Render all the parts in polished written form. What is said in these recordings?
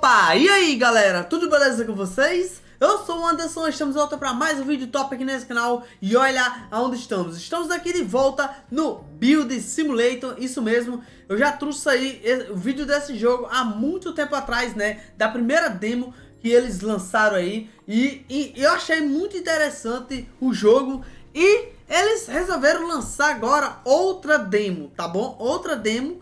Opa, e aí galera, tudo beleza com vocês? Eu sou o Anderson, estamos de volta para mais um vídeo top aqui nesse canal. E olha aonde estamos, aqui de volta no Build Simulator, isso mesmo. Eu já trouxe aí o vídeo desse jogo há muito tempo atrás, né, da primeira demo que eles lançaram aí. E eu achei muito interessante o jogo e eles resolveram lançar agora outra demo, tá bom? Outra demo.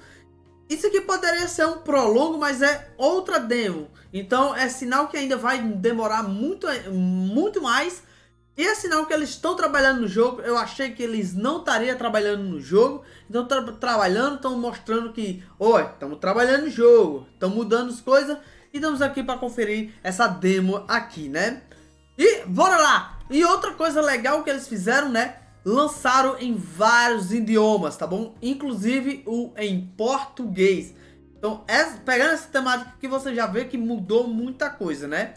Isso aqui poderia ser um prolongo, mas é outra demo. Então é sinal que ainda vai demorar muito mais. E é sinal que eles estão trabalhando no jogo. Eu achei que eles não estariam trabalhando no jogo. Então trabalhando, estão mostrando que... Oi, estamos trabalhando no jogo. Estão mudando as coisas. E estamos aqui para conferir essa demo aqui, né? E bora lá! E outra coisa legal que eles fizeram, né? Lançaram em vários idiomas, tá bom? Inclusive o em português. Então, pegando essa temática aqui, você já vê que mudou muita coisa, né?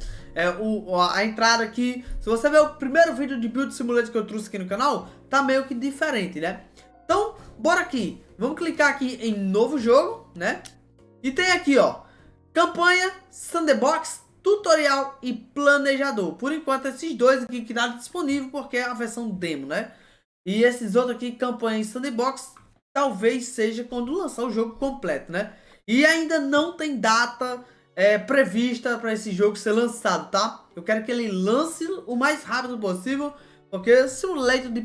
A entrada aqui, se você ver o primeiro vídeo de Build Simulator que eu trouxe aqui no canal, tá meio que diferente, né? Então, bora aqui. Vamos clicar aqui em novo jogo, né? E tem aqui, ó, campanha, sandbox, tutorial e planejador. Por enquanto, esses dois aqui que tá disponível porque é a versão demo, né? E esses outros aqui, campanha e sandbox, talvez seja quando lançar o jogo completo, né? E ainda não tem data prevista para esse jogo ser lançado, tá? Eu quero que ele lance o mais rápido possível, porque simulator de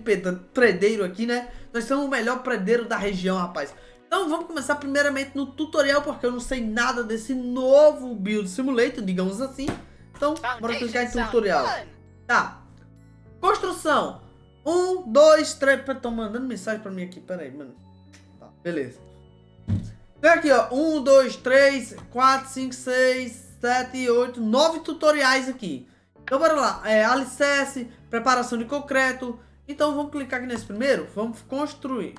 predeiro aqui, né? Nós somos o melhor predeiro da região, rapaz. Então vamos começar primeiramente no tutorial, porque eu não sei nada desse novo Build Simulator, digamos assim. Então, bora clicar em tutorial. Tá. Construção. 1, 2, 3. Estão mandando mensagem pra mim aqui. Pera aí, mano. Tá, beleza. Tem aqui, ó. 1, 2, 3, 4, 5, 6, 7, 8, 9 tutoriais aqui. Então, bora lá. Alicerce, preparação de concreto. Então, vamos clicar aqui nesse primeiro. Vamos construir.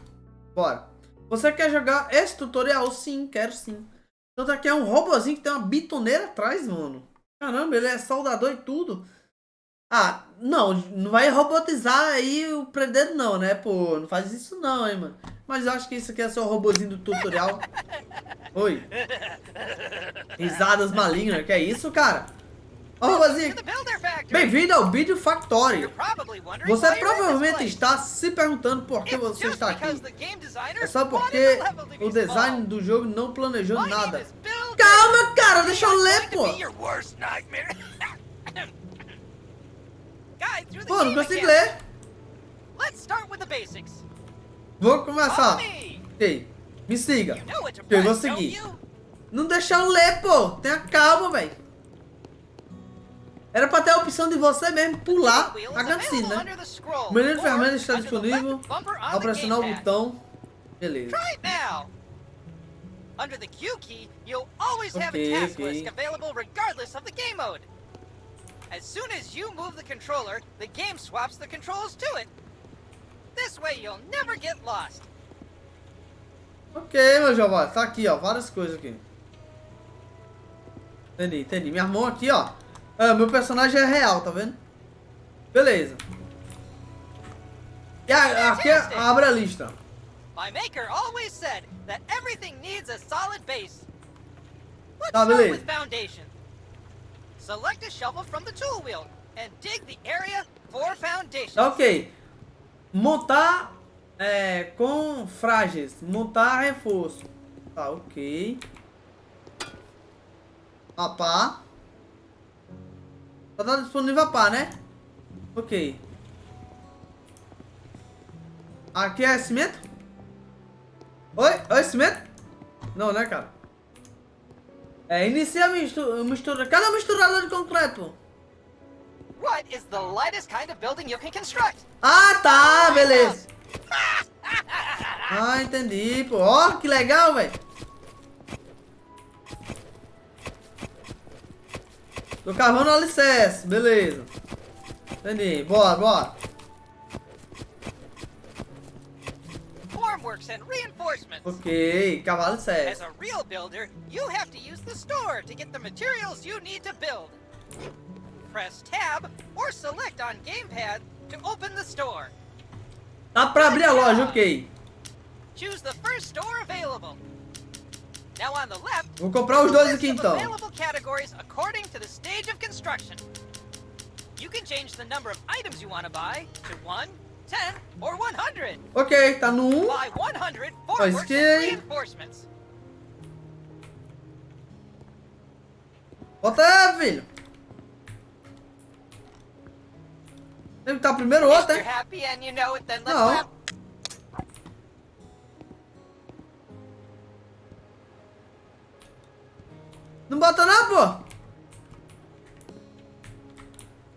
Bora. Você quer jogar esse tutorial? Sim, quero sim. Então, tá aqui é um robozinho que tem uma bitoneira atrás, mano. Caramba, ele é soldador e tudo. Ah, não vai robotizar aí o predeiro não, né, pô, não faz isso não, hein, mano. Mas eu acho que isso aqui é só o robozinho do tutorial. Oi. Risadas malignas, que é isso, cara? Ó o robozinho. Bem-vindo ao Build Factory. Você provavelmente está se perguntando por que você está aqui. É só porque o design do jogo não planejou nada. Calma, cara, deixa eu ler, pô. Pô, não consigo ler. Vou começar. Ok, me siga. Eu vou seguir. Não deixa eu ler, pô. Tenha calma, velho. Era pra ter a opção de você mesmo pular a cutscene, né? O menu de ferramentas está disponível. Ao pressionar o botão. Beleza. Under the Q key, you'll always have a task list available regardless of the game mode. As soon as you move the controller, the game swaps the controls to it. This way you'll never get lost. Ok, meu jovem, tá aqui, ó, várias coisas aqui. Entendi. Minha mão aqui, ó. Meu personagem é real, tá vendo? Beleza. E aqui abre a lista. My maker always said that everything needs a solid base. Let's Tá, start beleza. with foundation. Select a shovel from the tool wheel and dig the area for foundations. Tá, ok. Montar com frágeis. Montar reforço. Tá, ok. Mapar. Só tá disponível a pá, né? Ok. Aqui é cimento? Oi, cimento? Não, né, cara? Inicia a mistura. Cadê a misturadora de concreto? What is the lightest kind of building you can construct? Ah, tá, beleza. Ah, entendi, pô. Ó, que legal, velho. Tô cavando o alicerce, beleza. Entendi, bora. Formworks and reinforcements. Ok, cavalo alicerce. As a real builder, you have to use the store to get the materials you need to build. Press tab or select on gamepad to open the store. Tá pra abrir a loja, ok. Choose the first store available. Now on the left, Vou comprar os dois list aqui of então. available categories according to the stage of construction. You can change the number of items you want to buy to 1, 10, or 100. Ok, tá no 1. Buy 100 Ó, formworks isso aqui, and hein? reinforcements. Bota aí, filho. Tem que estar primeiro o outro, If you're hein? happy and you know it, then let's Não. clap. Não bota não, pô.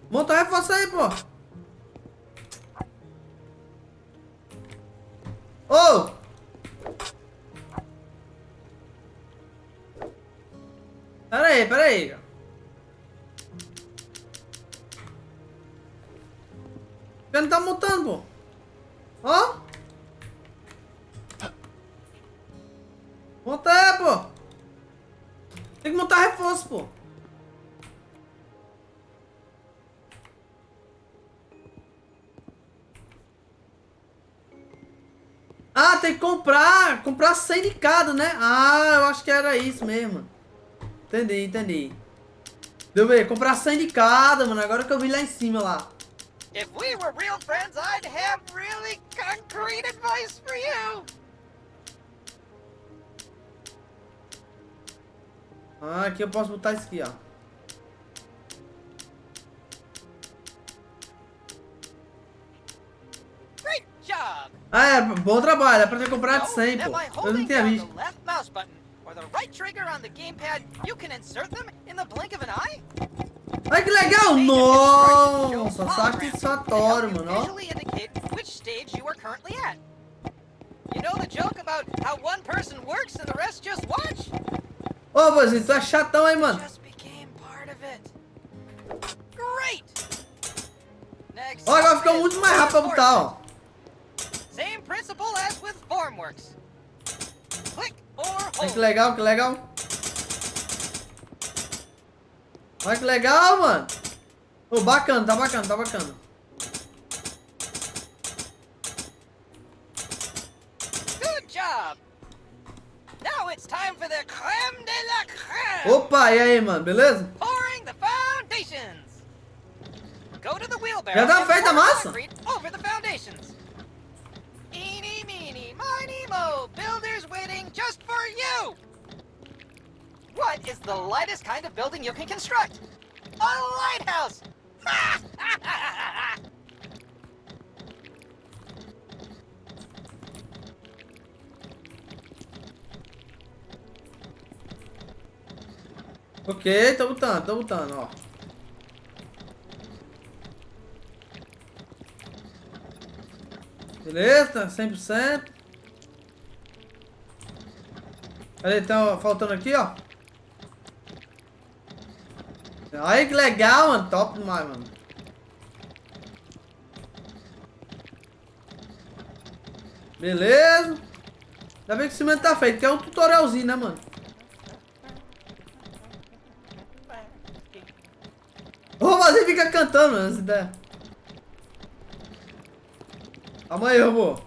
Monta reforço aí, pô. Ô! Pera aí. Ele não tá montando, pô. Ó. Monta aí, pô. Tem que montar reforço, pô. Ah, tem que comprar 100 de cada, né? Ah, eu acho que era isso mesmo. Entendi. Deixa eu ver, comprar 100 de cada, mano. Agora que eu vi lá em cima, lá. If we were real friends, I'd have really concrete advice for you. Ah, aqui eu posso botar isso aqui, ó. Great job. Ah, é, bom trabalho. É pra ter comprado Now, 100, that pô. by Eu não holding tinha down visto. the left mouse button or the right trigger on the gamepad, you can insert them in the blink of an eye. Olha que legal! Nossa, satisfatório, mano, ó. Visually indicate which stage you are currently at. You know the joke about how one person works and the rest just watch? Ô, vozinho, tu é chatão, hein, mano? Just became part of it. Great. Next. Ó, agora ficou is muito mais rápido pra botar, ó. Same principle as with formworks. Click or Olha hold. que legal, que legal. Olha que legal, mano. Ô, bacana, tá bacana. Good job. Now it's time for the creme de la creme. Opa, e aí, mano, beleza? Pouring the foundations. Go to the wheelbarrow. Já tá and feita a pour massa? concrete over the foundations. Eeny, meeny, miny, mo. Builders waiting just for you. What is the lightest kind of building you can construct? A lighthouse. Ok, tô botando, ó. Beleza, 100%. Olha, tá faltando aqui, ó. Olha que legal, mano. Top demais, mano. Beleza. Ainda bem que o cimento tá feito, que é um tutorialzinho, né, mano? O Robozinho fica cantando, mano, essa ideia. Calma aí, robô.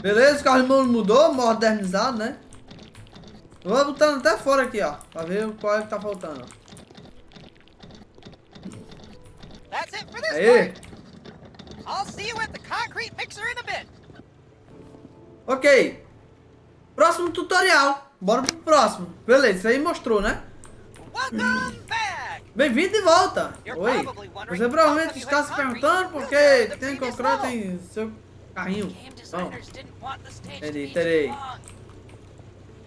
Beleza, o carro mudou, modernizado, né? Eu vou botando até fora aqui, ó. Pra ver qual é que tá faltando, ó. That's it for this Aí. part. I'll see you at the concrete mixer in a bit. Ok. Próximo tutorial. Bora pro próximo. Beleza, isso aí mostrou, né? Welcome back. Bem-vindo de volta. You're Oi. probably wondering Você provavelmente how come you está have se concrete perguntando por instead que of the tem previous concreto level. em seu carrinho. Game Bom, designers didn't want the stage to Entendi, be too entendi. long.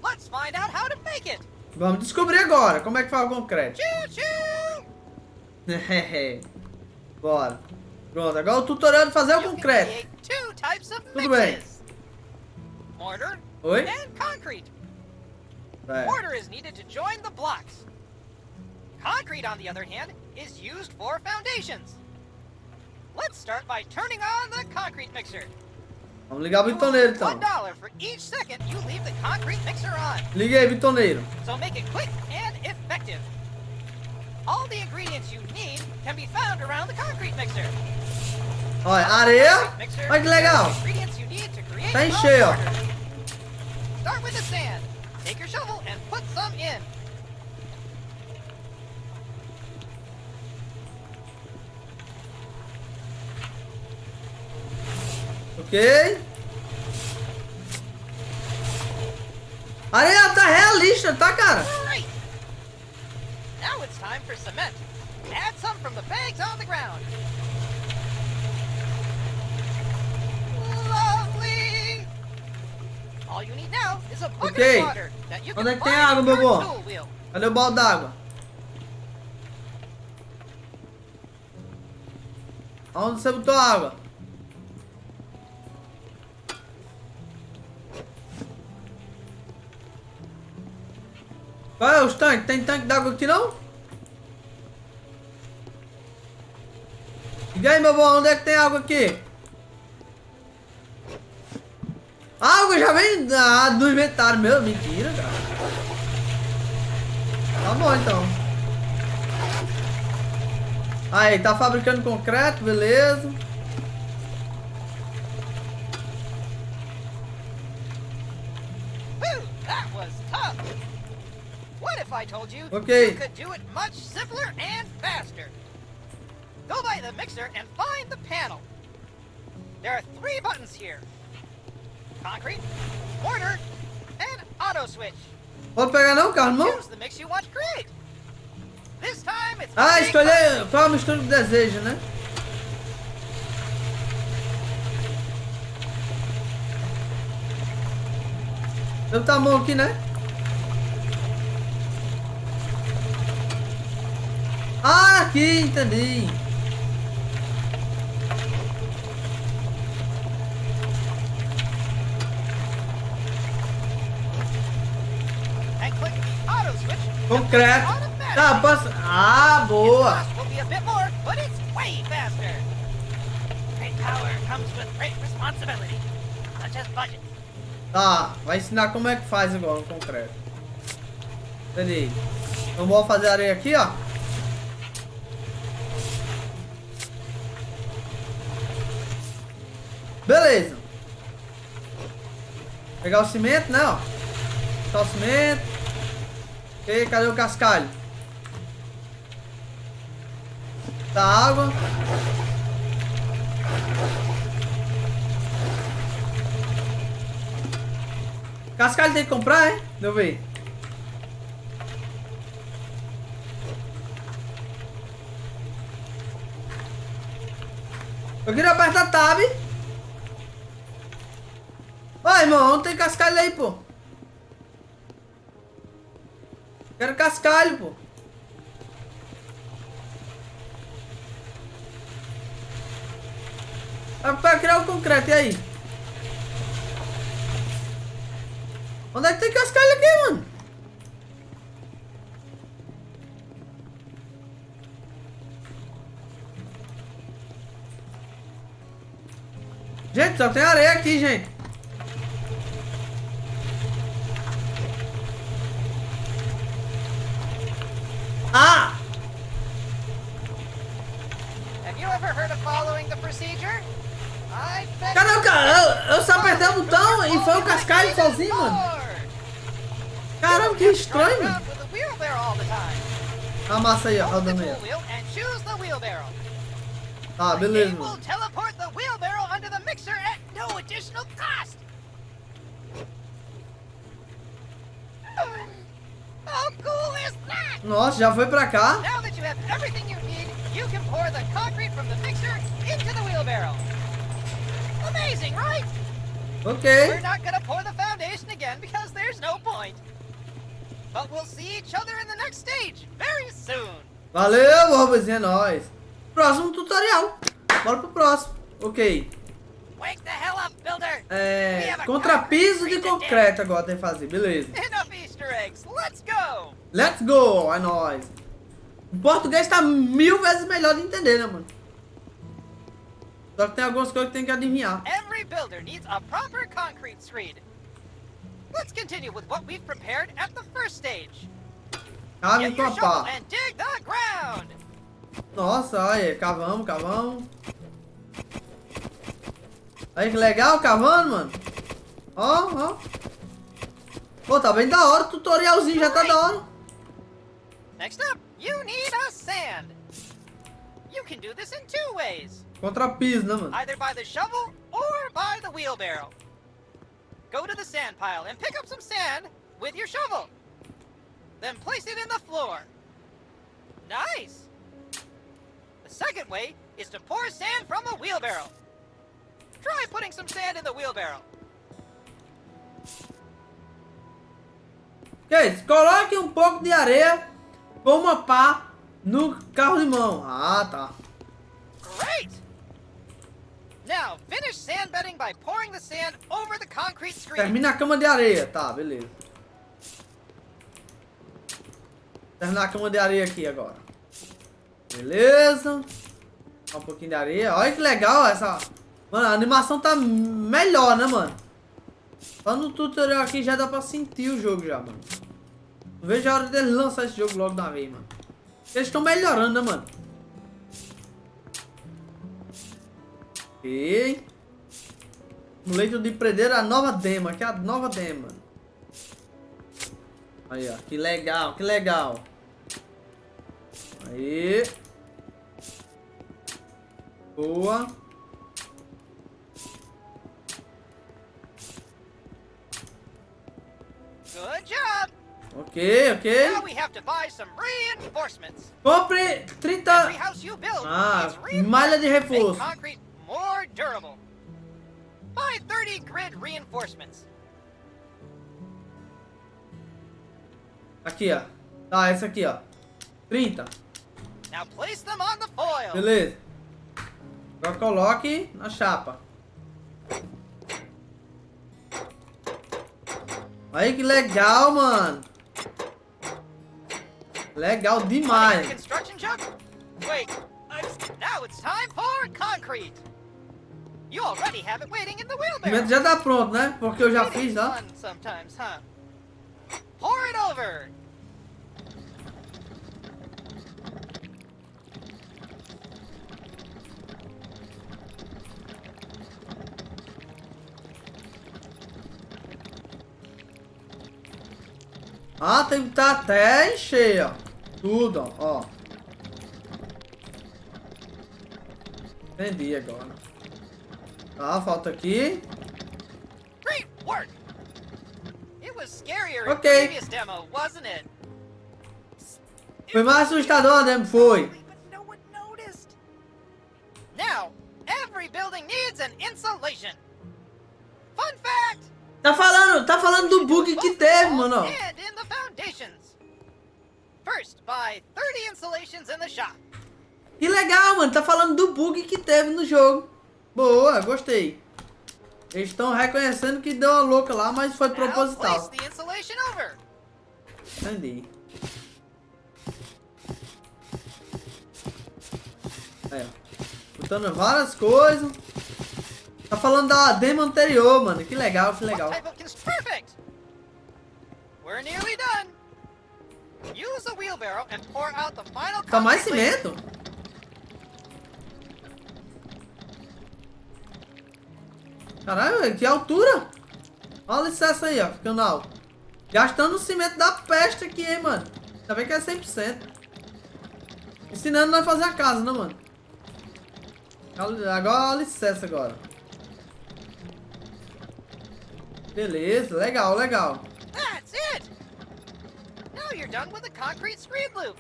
Let's find out how to make it. vamos descobrir agora como é que faz o concreto. Choo-choo. Bora. Pronto, agora o tutorial de fazer o You can concreto. create two types of Tudo bem. mixes. Mortar Oi? and concrete. É. Mortar is needed to join the blocks. Concrete, on the other hand, is used for foundations. Let's start by turning on the concrete mixer. Vamos ligar o You will bitoneiro lose então. $1 for each second you leave the concrete mixer on. Liga aí, bitoneiro. So make it quick and effective. All the ingredients you need can be found around the concrete mixer. Olha, areia. Concrete mixer Olha que legal. has the ingredients you need to create Tá em a cheio, ó. mortar. start with the sand. Take your shovel and put some in. Ok. A areia tá realista, tá, cara? Right. Now it's time for cement. Add some from the bags on the ground. Lovely. All you need now is a bucket Ok. of water that you can Onde é que find tem água, in meu your bom? tool wheel. Cadê o balde d'água? Aonde você botou a água? Qual é os tanques? Tem tanque d'água aqui não? Diga aí, meu bom, onde é que tem água aqui? A água já vem do inventário meu. Mentira, cara. Tá bom, então. Aí, tá fabricando concreto, beleza. Whew, that was tough. What if I told you Okay. you could do it much simpler and faster? Go by the mixer and find the panel. There are 3 buttons here. Concrete, mortar, and auto switch. Pode pegar não, carro, não? Choose the mix you want to create. This time it's Ah, big escolher qual a mistura que deseja, né? Deu tá a mão aqui, né? Ah, aqui, entendi. and click the auto switch. Concreto. Tá, posso... Ah, boa. Cost will be a bit more, but it's way faster. Great power comes with great responsibility, such as budget. Tá, vai ensinar como é que faz agora no concreto. Entendi. Então vou fazer areia aqui, ó. Beleza. Pegar o cimento, né, ó. Botar o cimento. Ok, cadê o cascalho? Tá água. Cascalho tem que comprar, hein? Deixa eu ver. Eu queria apertar tab. Ó, irmão, não tem cascalho aí, pô. Quero cascalho, pô. É pra criar o concreto, e aí? Onde é que tem cascalho aqui, mano? Gente, só tem areia aqui, gente. Ah! Have you ever heard of following the procedure? I bet Caramba, cara, eu só apertei o botão e foi o cascalho sozinho, mano. Caramba, que estranho, mano. With the wheelbarrow all the time. A massa aí, ó, Hold the rodando aí, tool wheel and choose the wheelbarrow. ó. Ah, The beleza, game will mano. teleport the wheelbarrow under the mixer at no additional cost. How cool is that? Nossa, já foi pra cá. Now that you have everything you need, you can pour the concrete from the mixer into the wheelbarrow. Amazing, right? Ok. We're not gonna pour the foundation again because there's no point. But we'll see each other in the next stage very soon. Valeu, Robozinho, é nóis. Próximo tutorial. Bora pro próximo. Ok. Wake the hell up, builder! We have a Contrapiso de concrete to concreto agora tem que fazer, beleza. Enough Easter eggs. Let's go. Let's go, é nóis. O português tá 1000 vezes melhor de entender, né, mano? Só que tem algumas coisas que tem que adivinhar. Every builder needs a proper concrete screed. Let's continue with what we've prepared at the first stage. Cave Get com your a shovel pá. and dig the ground. Nossa, olha aí, cavamos, cavamos. Aí que legal, cavando, mano. Ó, ó. Pô, tá bem da hora, o tutorialzinho já tá da hora. Next up, you need a sand. You can do this in 2 ways. Contra piso, né, mano? Either by the shovel or by the wheelbarrow. Go to the sand pile and pick up some sand with your shovel. Then place it in the floor. Nice! The second way is to pour sand from a wheelbarrow. Try putting some sand in the wheelbarrow. Que é isso? Coloque um pouco de areia com uma pá no carro de mão. Ah, tá. Great! Now, finish sand bedding by pouring the sand over the concrete screen. Termina a cama de areia. Tá, beleza. Terminar a cama de areia aqui agora. Beleza. Um pouquinho de areia. Olha que legal essa... Mano, a animação tá melhor, né, mano? Só no tutorial aqui já dá pra sentir o jogo já, mano. Não vejo a hora deles lançar esse jogo logo na vez, mano. Eles estão melhorando, né, mano? Ok. No leito de prendeiro, a nova demo. Aqui é a nova demo, mano. Aí, ó. Que legal, que legal. Aí. Boa. Good job! Ok, ok. Now we have to buy some reinforcements. Compre 30... Every house you build needs reinforcements malha de to make reforço. concrete more durable. Buy 30 grid reinforcements. Aqui, ó. Tá, essa aqui, ó. 30. Now place them on the foil. Beleza. Agora coloque na chapa. Aí que legal, mano. Legal Want to demais. get the construction job? Wait, now it's time for concrete. You already have it waiting in the O wheelbarrow. cimento já tá pronto, né? Porque eu já It fiz, is ó. fun sometimes, huh? Pour it over. Ah, tem que estar até encher, ó. Tudo, ó. Entendi agora. Tá, falta aqui. Great work. It was scarier Okay. in the previous demo, wasn't it? Foi mais assustador, né? Foi. But no one noticed. Now, every building needs an insulation. Fun fact. Tá falando do bug que teve, mano, ó. And in the foundations. First, buy 30 insulations in the shop. Que legal, mano. Tá falando do bug que teve no jogo. Boa, gostei. Eles estão reconhecendo que deu uma louca lá, mas foi Now proposital. place the insulation over. Entendi. Aí, ó. Botando várias coisas. Tá falando da demo anterior, mano. Que legal, que legal. What type of perfect. We're nearly done. Use a wheelbarrow and pour out the final Tá mais concrete layer. cimento? Caralho, que altura! Olha o alicerce aí, ó, ficando alto. Gastando o cimento da peste aqui, hein, mano. Ainda bem que é 100%. Ensinando nós a fazer a casa, né, mano? Agora o alicerce agora. Beleza, legal, legal. That's it. Now you're done with the concrete screen loop.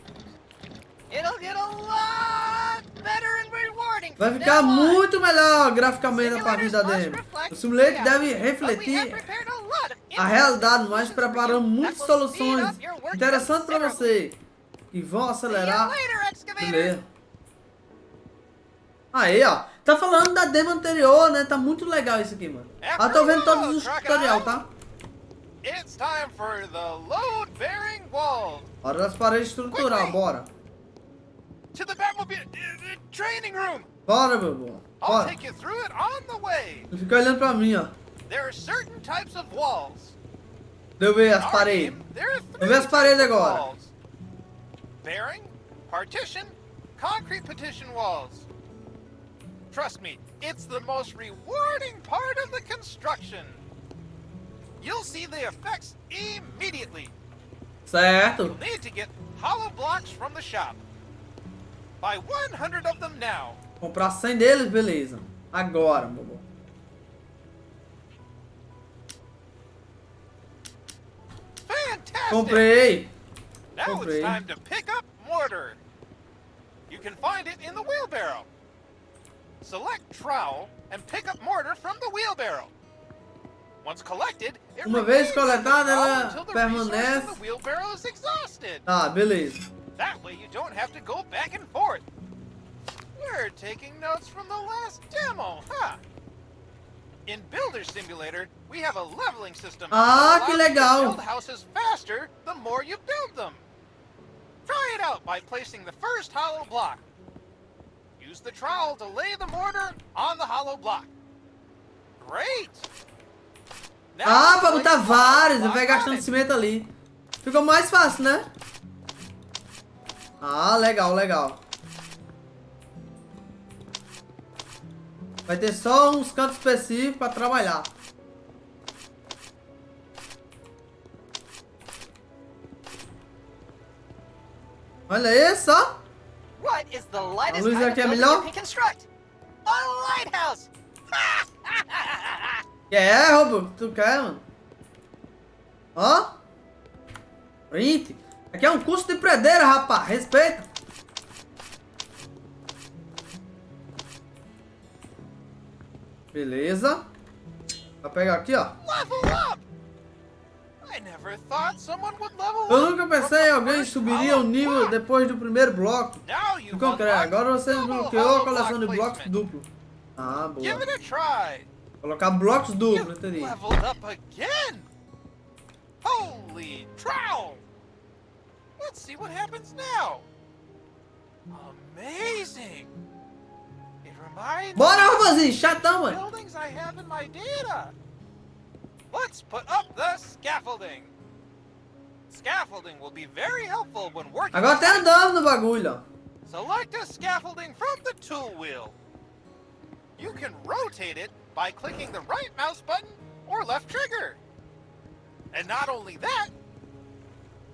It'll get a lot better and rewarding Vai from ficar now on. muito melhor graficamente a partir da demo. O simulator deve refletir a realidade, mas preparamos muitas soluções interessantes para você que vão acelerar. Beleza. Aí, ó. Tá falando da demo anterior, né? Tá muito legal isso aqui, mano. Ah, tô vendo todos os tutorial, tá? It's time for the load-bearing wall. Hora das paredes estrutural, bora. To the Batmobile training room. Bora, meu bom. I'll Bora. take you through it on the way. Não fica olhando pra mim, ó. There are certain types of walls. Deixa eu ver as Our paredes. game, there are Vamos ver as paredes types of agora. walls. Bearing, partition, concrete partition walls. Trust me, it's the most rewarding part of the construction. you'll see the effects immediately. Certo. You'll need to get hollow blocks from the shop. Buy 100 of them now. Comprar 100 deles, beleza. Agora, bobo. Fantastic! Comprei. Now Comprei. it's time to pick up mortar. You can find it in the wheelbarrow. Select trowel and pick up mortar from the wheelbarrow. Once collected, it Uma vez remains in the coletada, trowel ela until the resource in permanece. the wheelbarrow is exhausted. Tá, beleza. That way you don't have to go back and forth. We're taking notes from the last demo, huh? In Builder Simulator, we have a leveling system Ah, that que allows you to legal. build houses faster the more you build them. Try it out by placing the first hollow block. Use the trowel to lay the mortar on the hollow block. Great! Now Ah, pra place botar the hollow vários, block vai on gastando it. cimento ali. Ficou mais fácil, né? Ah, legal, legal. Vai ter só uns cantos específicos pra trabalhar. Olha isso, ó. What is the lightest luz kind of aqui é building melhor? you can construct? A lighthouse! Que é, Robo? Tu quer, mano? Ó. Print. Aqui é um curso de predeira, rapaz. Respeita. Beleza. Vou pegar aqui, ó. Level up! I never thought someone would level Eu up nunca from pensei the em alguém first subiria o hollow nível block. depois do primeiro bloco. Now Do you've concreto. unlocked Agora você double desbloqueou a hollow coleção de block blocos placement. duplo. Ah, Give boa. it a try. Colocar blocos You duplos, entendi. leveled up again. Holy trowel! Let's see what happens now. Amazing. It reminds Bora, me Robozinho. of Chatão, the mano. buildings I have in my data. Let's put up the scaffolding. Scaffolding will be very helpful when working. Agora tá andando no bagulho, ó. Select a scaffolding from the tool wheel. You can rotate it by clicking the right mouse button or left trigger. And not only that,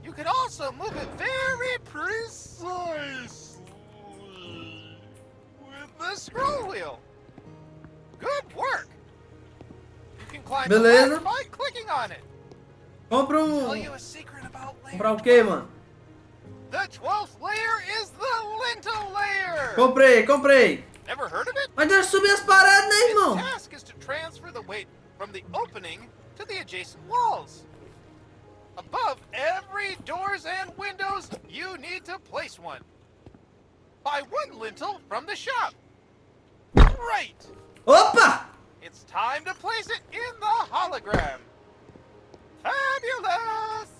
you can also move it very precisely with the scroll wheel. Good work. You can climb the Beleza. ladder by clicking on it. Compra Tell um... you a secret about layer Comprar o quê, mano? The 12th layer is the lintel layer. Comprei. Never heard of it? Mas deixa eu subir as paredes, né, Its irmão? task is to transfer the weight from the opening to the adjacent walls. Above every doors and windows, you need to place one. Buy one lintel from the shop. Great! Opa! It's time to place it in the hologram. Fabulous!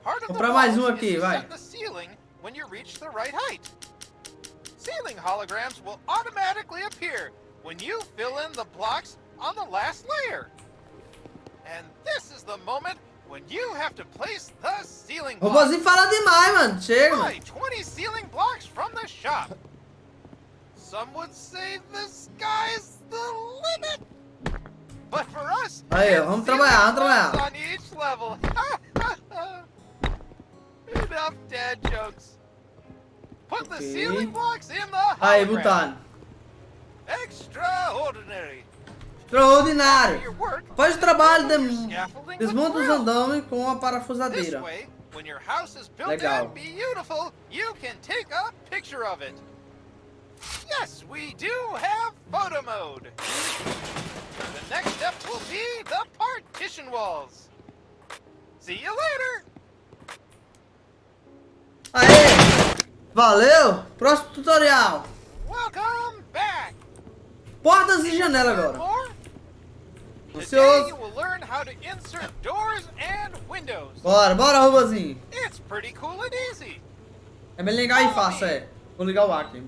Part of the Comprar mais walls aqui, is to vai. set the ceiling when you reach the right height. Ceiling holograms will automatically appear when you fill in the blocks on the last layer. And this is the moment when you have to place the ceiling blocks. Robozinho fala demais, mano. Chega, Buy mano. 20 ceiling blocks from the shop. Some would say the sky's the limit. But for us, Aí, ó, it's vamos ceiling trabalhar, blocks on each level. Enough dad jokes. Put the Okay. ceiling blocks in the Aí, hologram. botaram. Extraordinary. Extraordinário. Your work, Após o trabalho, build your scaffolding with desmonta os drill. andames com a This parafusadeira. way, when your house is built Legal. and beautiful, you can take a picture of it. Yes, we do have photo mode. The next step will be the partition walls. See you later. Aê! Valeu! Próximo tutorial. Welcome back. Portas e janela Learn agora. more? Today Ansioso. you will learn how to insert doors and windows. Bora, Robozinho. It's pretty cool and easy. É bem legal e fácil, é. Vou ligar o ar aqui.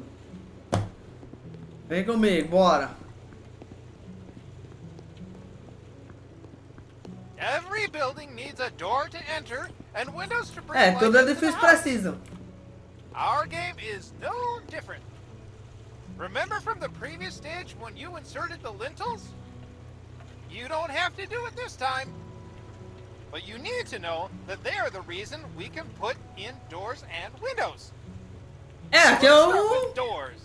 Vem comigo, bora. Every building needs a door to enter and windows to bring É, light todo into the edifício house. precisa. Our game is no different. Remember from the previous stage when you inserted the lintels? You don't have to do it this time. But you need to know that they are the reason we can put in doors and windows. Aqui é Let's start o... with doors.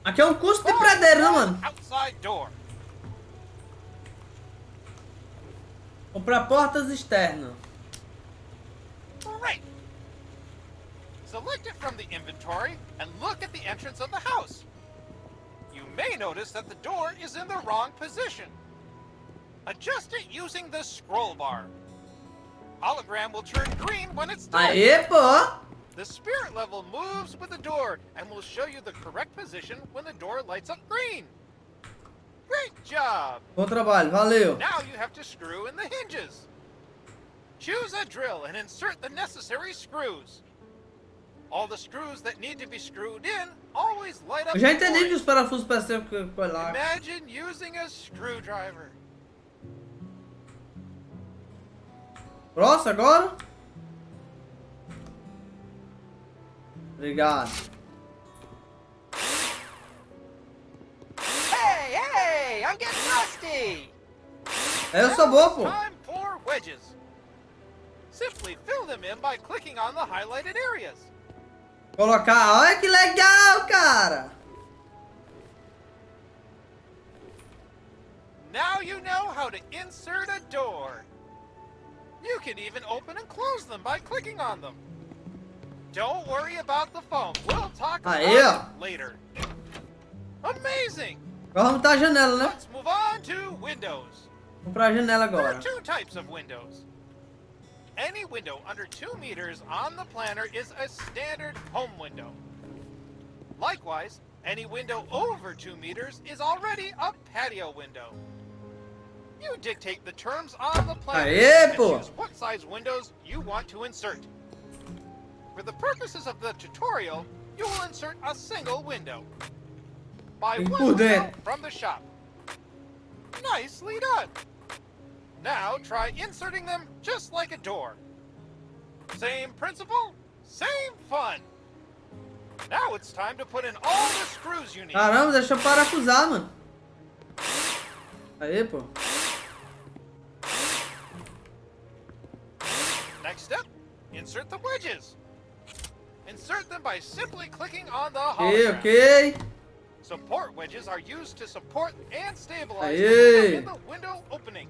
Aqui é um curso de pradeiro, né, mano? Outside door. Comprar portas externas. Great. Select it from the inventory and look at the entrance of the house. You may notice that the door is in the wrong position. Adjust it using the scroll bar. Hologram will turn green when it's done. Aê, pô! The spirit level moves with the door and will show you the correct position when the door lights up green. Great job! Bom trabalho, valeu. Now you have to screw in the hinges. Choose a drill and insert the necessary screws. All the screws that need to be screwed in always light up. Eu já entendi que orange. os parafusos parecem que foi lá. Imagine using a screwdriver. Próximo agora? Obrigado. Hey, hey! I'm getting rusty! Eu sou bom, pô. Time for wedges. Simply fill them in by clicking on the highlighted areas. Colocar... Olha que legal, cara. Now you know how to insert a door. You can even open and close them by clicking on them. Don't worry about the foam. We'll talk about Aí, ó. it later. Amazing! Agora vamos botar a janela, né? Let's move on to windows. Vamos pra janela There are agora. two types of windows. Any window under 2 meters on the planner is a standard home window. Likewise, any window over 2 meters is already a patio window. You dictate the terms on the planner Aê, and pô. choose what size windows you want to insert. For the purposes of the tutorial, you will insert a single window. Buy Tem que one por window dentro. from the shop. Nicely done. Now try inserting them just like a door. Same principle, same fun. Now it's time to put in all the screws you need. Caramba, deixa eu parafusar, mano. Aí, pô. Next step, insert the wedges. Insert them by simply clicking on the Ok, hologram. ok. Support wedges are used to support and stabilize Aye. the window in the window opening.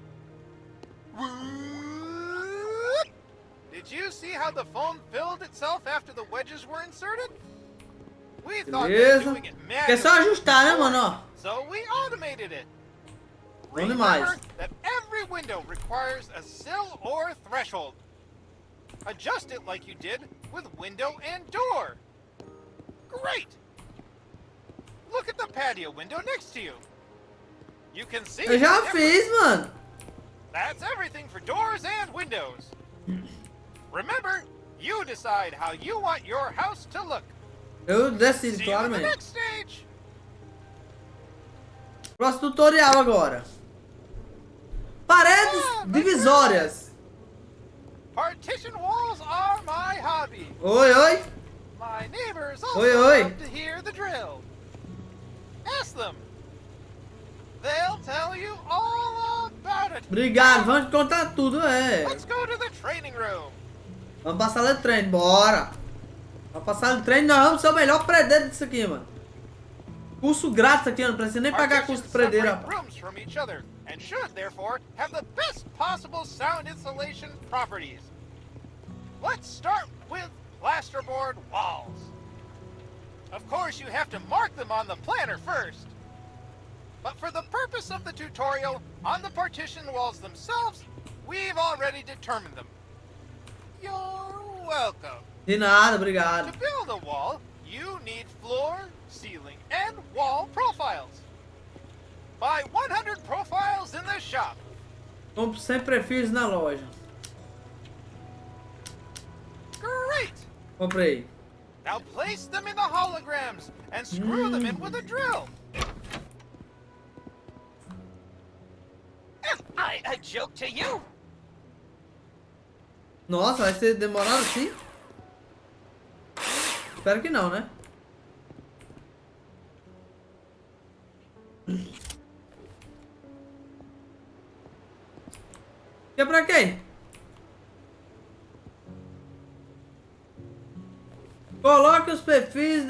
Did you see how the foam filled itself after the wedges were inserted? We thought that Beleza. doing it Que é só manually ajustar, né, was mano? Ó. boring, so we automated it. Bom demais. Remember that every window requires a sill or threshold. Adjust it like you did with window and door. Great! Look at the patio window next to you. You can see Eu já the fiz, mano. That's everything for doors and windows. Remember, you decide how you want your house to look. Eu decido, See you in the claramente. next stage. Próximo tutorial agora. Paredes divisórias. Partition walls are my hobby. Oi, oi. My neighbors also Oi, oi. love to hear the drill. Ask them. They'll tell you all about it. Obrigado, vamos te contar tudo, é. Let's go to the training room. Vamos pra sala de treino, bora. Vamos pra sala de treino, nós vamos ser o melhor predeiro disso aqui, mano. Curso grátis aqui, não precisa nem pagar curso de predeiro, separate rapaz. rooms from each other and should therefore have the best possible sound insulation properties. Let's start with plasterboard walls. Of course, you have to mark them on the planner first. But for the purpose of the tutorial, on the partition walls themselves, we've already determined them. You're welcome. De nada, obrigado. To build a wall, you need floor, ceiling, and wall profiles. Buy 100 profiles in the shop. Compre 100 perfis na loja. Great! Comprei. Now place them in the holograms and screw them in with a drill. Am I a joke to you? Nossa, vai ser demorado assim? Espero que não, né? Que é pra quê? Coloque os perfis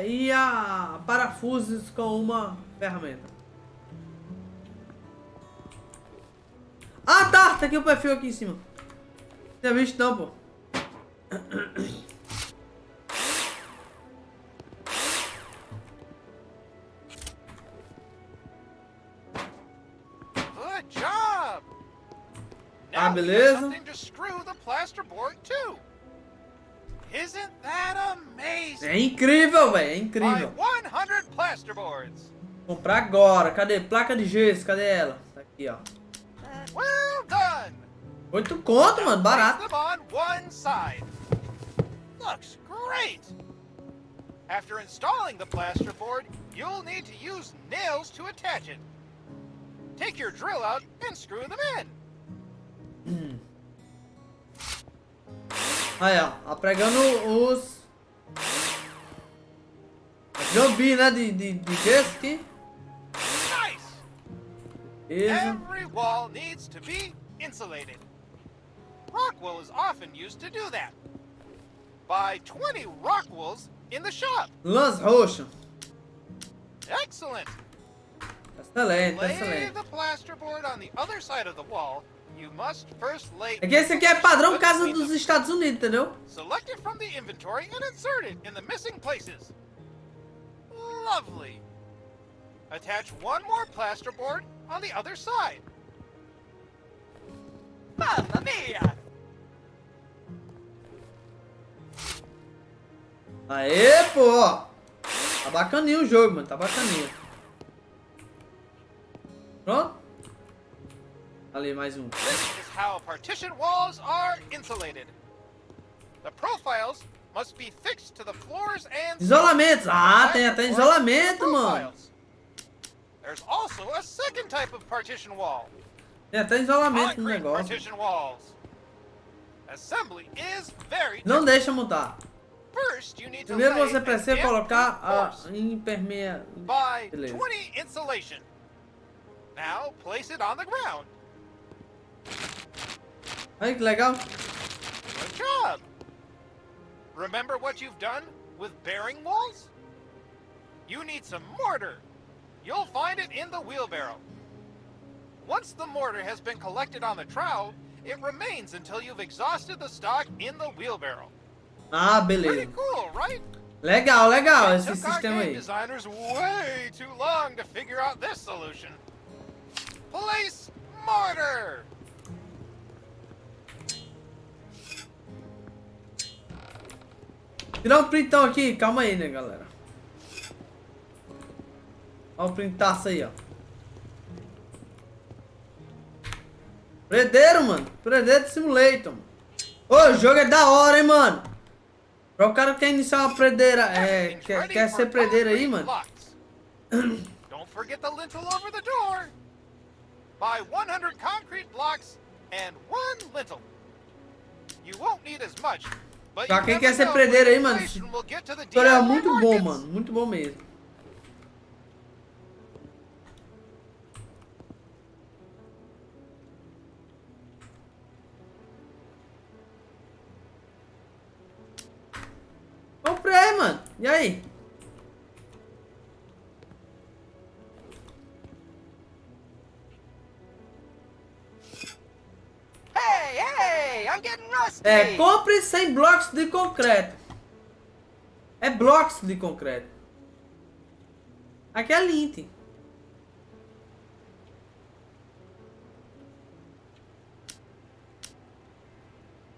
e a parafusos com uma ferramenta. Ah, tá! Tá aqui o perfil aqui em cima. Não tinha visto não, pô. Good job! Ah, Now we have beleza. something to screw the plasterboard to. Isn't that amazing? É incrível, velho. É Buy incrível. 100 plasterboards. Comprar agora. Cadê? Placa de gesso. Cadê ela? Tá aqui, ó. Well done. 8 conto, mano. Place Barato. them on one side. Looks great. After installing the plasterboard, you'll need to use nails to attach it. Take your drill out and screw them in. Aí, ó. Pregando os... Gambi, né? De gesso aqui. Nice. Beleza. Every wall needs to be insulated. Rock wool is often used to do that. Buy 20 rock wools in the shop. Lãs roxo. Excellent. Excelente, Lay excelente. the plasterboard on the other side of the wall. You must first lay. É que esse aqui é padrão casa between dos them. Estados Unidos, entendeu? Select it from the inventory and insert it in the missing places. Lovely. Attach one more plasterboard on the other side. Mamma mia! Aê, pô! Tá bacaninho o jogo, mano. Tá bacaninho. Pronto? Ali, mais um. This is how partition walls are insulated. The profiles must be fixed to the floors and Isolamentos. Ah, tem até isolamento, mano. profiles. There's also a second type of partition wall. Tem até isolamento no Concrete negócio. partition walls. Assembly is very Não difficult. deixa montar. First, you need to Primeiro lay você a precisa damp colocar a reinforced impermeia... by Beleza. 20 insulation. Now place it on the ground. Aí, que legal. Good job. Remember what you've done with bearing walls? You need some mortar. You'll find it in the wheelbarrow. Once the mortar has been collected on the trowel, it remains until you've exhausted the stock in the wheelbarrow. Ah, Pretty beleza. cool, right? Legal, legal It esse took our sistema game aí. designers way too long to figure out this solution. Place mortar. Tirar um printão aqui, calma aí, né, galera. Olha o printaço aí, ó. Predeiro, mano. Predeiro Simulator. Ô, o jogo é da hora, hein, mano. Pra o cara que quer iniciar uma predeira, Everything's ready quer for ser predeiro aí, concrete mano. blocks. Don't forget the lintel over the door. Buy 100 concrete blocks and one lintel. You won't need as much, but Pra you quem never quer ser know predeiro when aí, mano, inflation will get to the Tutorial DIY muito bom, markets. mano. Muito bom mesmo. Comprei, mano. E aí? Hey, hey! I'm getting rusty! É, compre 100 blocos de concreto. É blocos de concreto. Aqui é lint.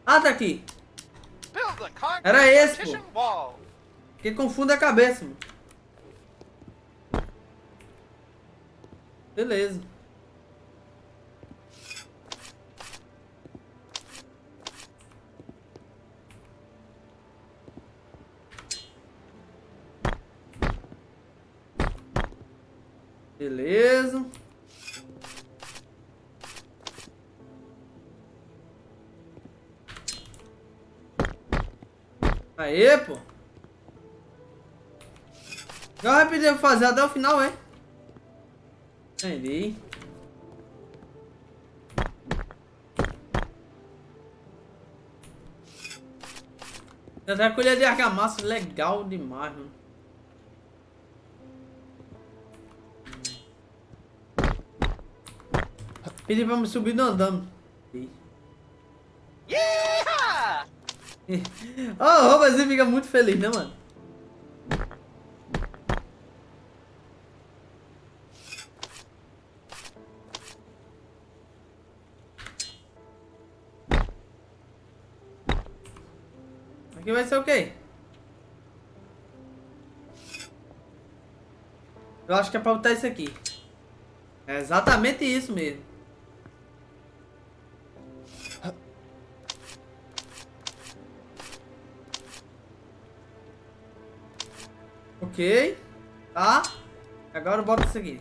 Ah, tá aqui. Build a concrete Era esse, partition pô. wall. Que confunde a cabeça, mano. Beleza. Beleza. Aê, pô. Já vai pedir fazer até o final, hein? Entendi. Até a colher de argamassa, legal demais, mano. Pedi pra me subir no andame. Yeah! Oh, o Robertzinho fica muito feliz, né, mano? Aqui vai ser o quê? Eu acho que é pra botar isso aqui. É exatamente isso mesmo. Ok. Tá. Agora eu boto isso aqui.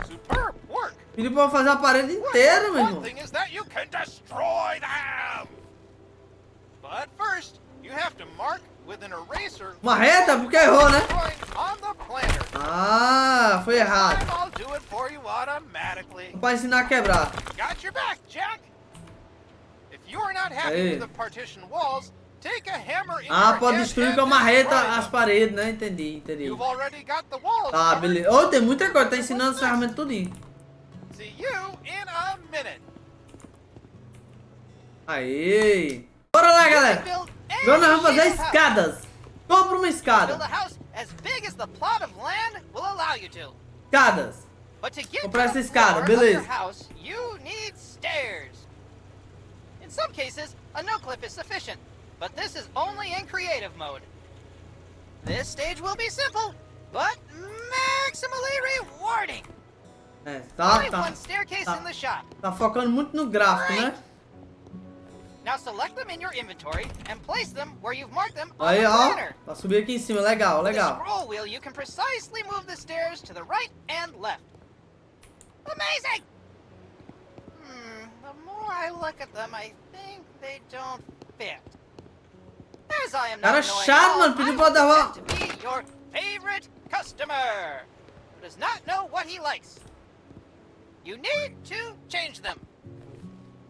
Superb work. Pediu pra eu fazer a parede inteira, meu One irmão. thing is that you can destroy them. But first, you have to mark with an eraser. Uma reta? Porque errou, né? Drawing on the planner. Ah, foi errado. Time I'll do it for you automatically. Pra ensinar a quebrar. Got your back, Jack. If you are not happy Aí. with the partition walls, take a hammer in Ah, your pode hand destruir and com a marreta destroy as them. paredes, né? Entendi, entendi. You've already got the walls Tá, covered. beleza. Oh, tem muita coisa. Tá ensinando as ferramentas tudinho. See you in a minute. Aí. Bora lá, galera. Build Agora nós vamos fazer any house. escadas. Compra uma escada. Build a house as big as the plot of land will allow you to. Escadas. But to get Comprar to essa the escada, floor of your beleza. house, you need stairs. In some cases, a no-clip is sufficient, but this is only in creative mode. This stage will be simple, but maximally rewarding. É, Only tá. one staircase tá. in the shop. Tá focando muito no gráfico, né? Now select them in your inventory and place them where you've marked them on Aí, the ó. planner. Pra subir aqui em cima. Legal, With the legal. scroll wheel, you can precisely move the stairs to the right and left. Amazing! The more I look at them, I think they don't fit. As I am not Cara knowing chato, all, mano. Pediu I pra dar uma... expect to be your favorite customer who does not know what he likes. You need to change them.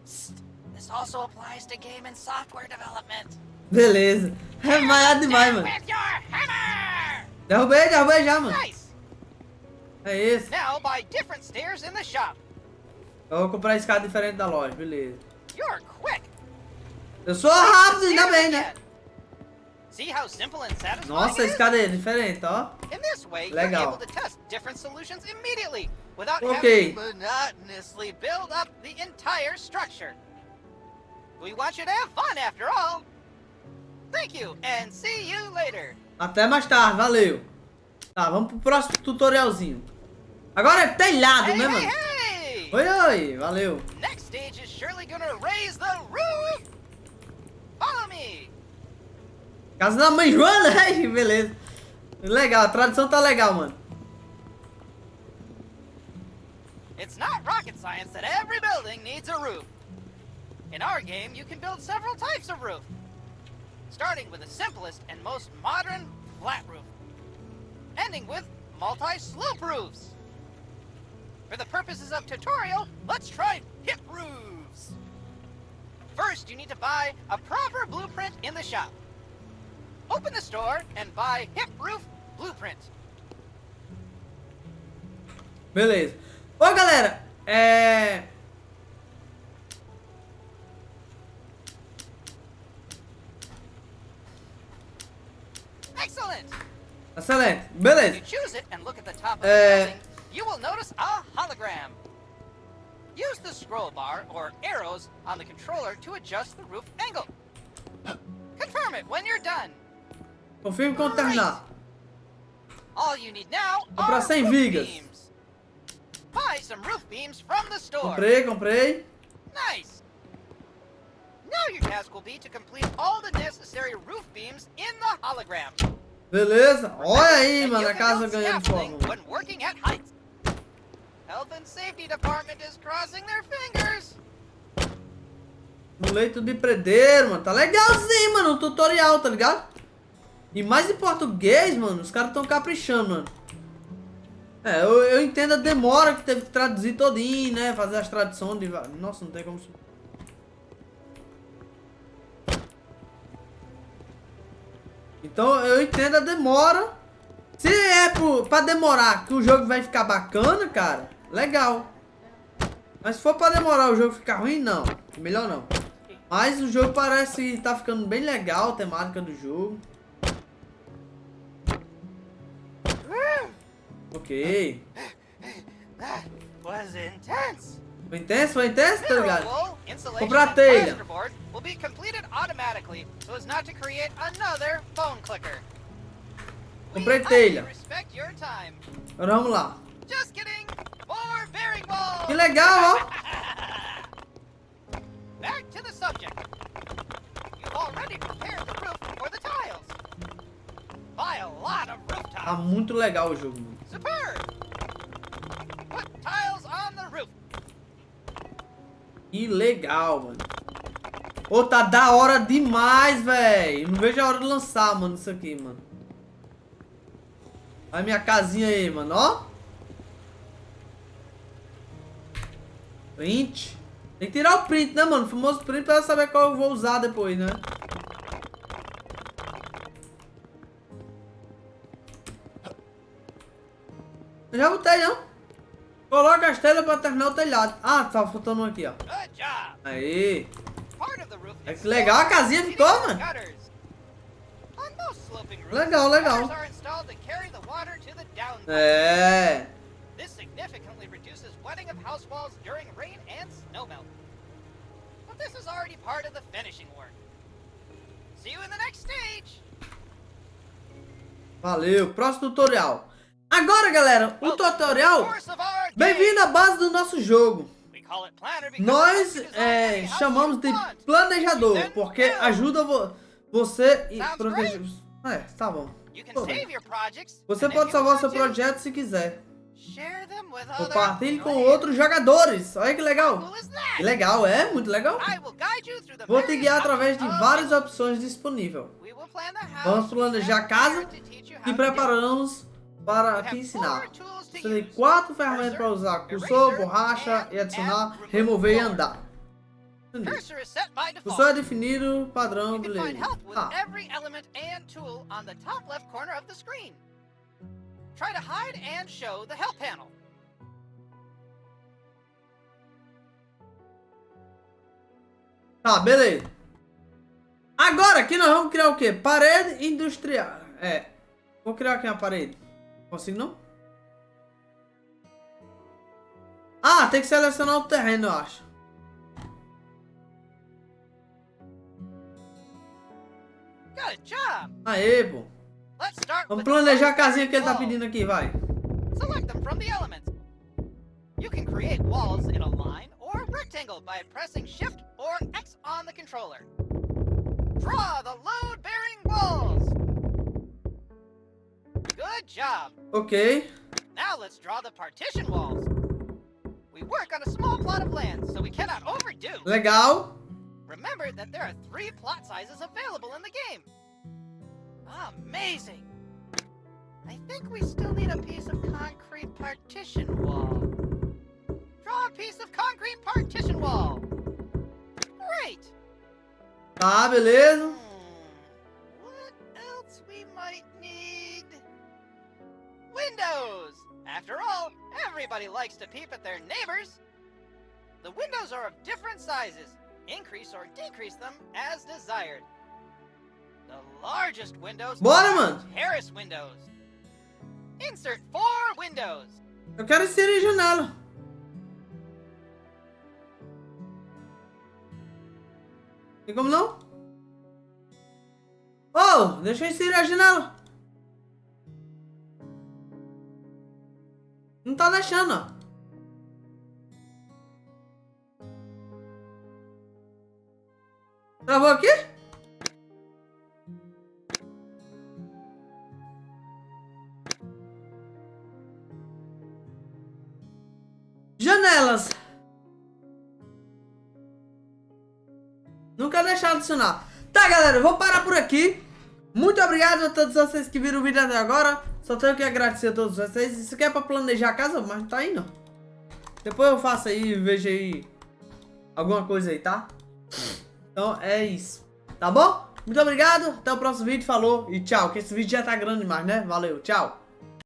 Psst. This also applies to game and software development. Beleza. É malhado demais, mano. With your hammer! Derrubei já, mano. Nice! É isso. Now buy different stairs in the shop. Eu vou comprar escada diferente da loja, beleza. You're quick. Eu sou rápido, ainda bem, né? See how simple and satisfying Nossa, a it is? escada é diferente, ó. In this way, Legal. you're able to test different solutions immediately without Okay. having to monotonously build up the entire structure. We want you to have fun after all. Thank you, and see you later. Até mais tarde, valeu. Tá, vamos pro próximo tutorialzinho. Agora é telhado, Hey, né, hey, mano? hey! Oi, valeu. Next stage is surely gonna raise the roof. Follow me. Casa da mãe Joana, ai, beleza. Legal, a tradução tá legal, mano. It's not rocket science that every building needs a roof. In our game, you can build several types of roof, starting with the simplest and most modern flat roof, ending with multi-slope roofs. For the purposes of tutorial, let's try hip roofs. First, you need to buy a proper blueprint in the shop. Open the store and buy hip roof blueprint. Beleza. Ô, galera, Excellent! Excelente. If Beleza. you choose it and look at the top of the Eh. building, you will notice a hologram. Use the scroll bar or arrows on the controller to adjust the roof angle. Confirm it when you're done. Confirme quando terminar. All you need now Comprar are 100 roof vigas. beams. Buy some roof beams from the store. Comprei. Nice. Now your task will be to complete all the necessary roof beams in the hologram. Beleza. Olha aí, And mano, you a can casa build ganhando scaffolding forma. when working at heights. Health and Safety Department is crossing their fingers. No leito de predeiro, mano. Tá legalzinho, mano, o tutorial, tá ligado? E mais em português, mano, os caras tão caprichando, mano. É, eu entendo a demora que teve que traduzir todinho, né? Fazer as traduções de... Nossa, não tem como... Então eu entendo a demora. Se é pra demorar que o jogo vai ficar bacana, cara, legal. Mas se for pra demorar o jogo ficar ruim, não. Melhor não. Mas o jogo parece tá ficando bem legal, a temática do jogo. Ok. That was intense. Foi intenso, tá ligado? Mineral wool, insulation, Comprar and telha. plasterboard will be completed automatically so as not to create another phone clicker. We Comprei highly telha. respect your time. Agora vamos lá. Just kidding. More bearing walls. Que legal, ó. Back to the subject. You've already prepared the roof for the tiles. Buy a lot of roof Tá tiles. muito legal o jogo. Superb. Put tiles on the roof. Que legal, mano. Ô, tá da hora demais, velho. Não vejo a hora de lançar, mano, isso aqui, mano. Olha minha casinha aí, mano, ó. Print. Tem que tirar o print, né, mano? O famoso print pra eu saber qual eu vou usar depois, né? Eu já botei, não? Coloca as telhas pra terminar o telhado. Ah, tá faltando um aqui, ó. Good job. Aí. Part of the roof É is que legal a casinha ficou, mano. gutters. On most sloping roofs, Legal, legal. gutters are installed to carry the water to the downspout. É. This significantly reduces wetting of house walls during rain and snowmelt. But this is already part of the finishing work. See you in the next stage. Valeu. Próximo tutorial. Agora, galera, o tutorial. Course of our game. Bem-vindo à base do nosso jogo. We call it planner because Nós it lets you design any house chamamos you de want. planejador, porque ajuda você e Sounds proteger. É, tá bom. You can Tudo bem. save your projects. Você and if pode you salvar want seu to, projeto se quiser. share them with other Compartilhe com players. outros jogadores. Olha que How legal. cool is that? Que legal, é muito legal. I will guide you through the Vou te various guiar através de options várias available. opções disponíveis. We will plan the house Vamos planejar a casa and teach you how e to preparamos para do it. te You have ensinar. 4 tools to Você tem use. 4 ferramentas para usar: cursor, borracha e adicionar, remover e andar. Entendi. Cursor is set by default. Cursor é definido, padrão, You can beleza. find help with Tá. every element and tool on the top left corner of the screen. Try to hide and show the help panel. Tá, beleza. Agora aqui nós vamos criar o quê? Parede industrial. É. Vou criar aqui uma parede. Consigo não? Ah, tem que selecionar o terreno, eu acho. Good job. Aê, pô. Let's start Vamos with the planejar a first casinha que ele tá wall. pedindo aqui, vai. Select them from the elements. You can create walls in a line or rectangle by pressing Shift or X on the controller. Draw the load-bearing walls. Good job. Ok. Now let's draw the partition walls. We work on a small plot of land, so we cannot overdo. Legal. Remember that there are 3 plot sizes available in the game. Amazing! I think we still need a piece of concrete partition wall. Draw a piece of concrete partition wall. Great! Tá, beleza. What else we might need? Windows! After all, everybody likes to peep at their neighbors. The windows are of different sizes. Increase or decrease them as desired. The largest windows Bora, are mano. terrace windows. Insert 4 windows. Eu quero inserir janela. Tem como não? Oh, deixa eu inserir a janela. Não tá deixando, ó. Travou aqui? Janelas. Nunca deixar adicionar. Tá, galera, eu vou parar por aqui. Muito obrigado a todos vocês que viram o vídeo até agora. Só tenho que agradecer a todos vocês. Isso aqui é pra planejar a casa, mas não tá indo. Depois eu faço aí, vejo aí alguma coisa aí, tá? Então é isso. Tá bom? Muito obrigado, até o próximo vídeo, falou e tchau. Que esse vídeo já tá grande demais, né? Valeu, tchau.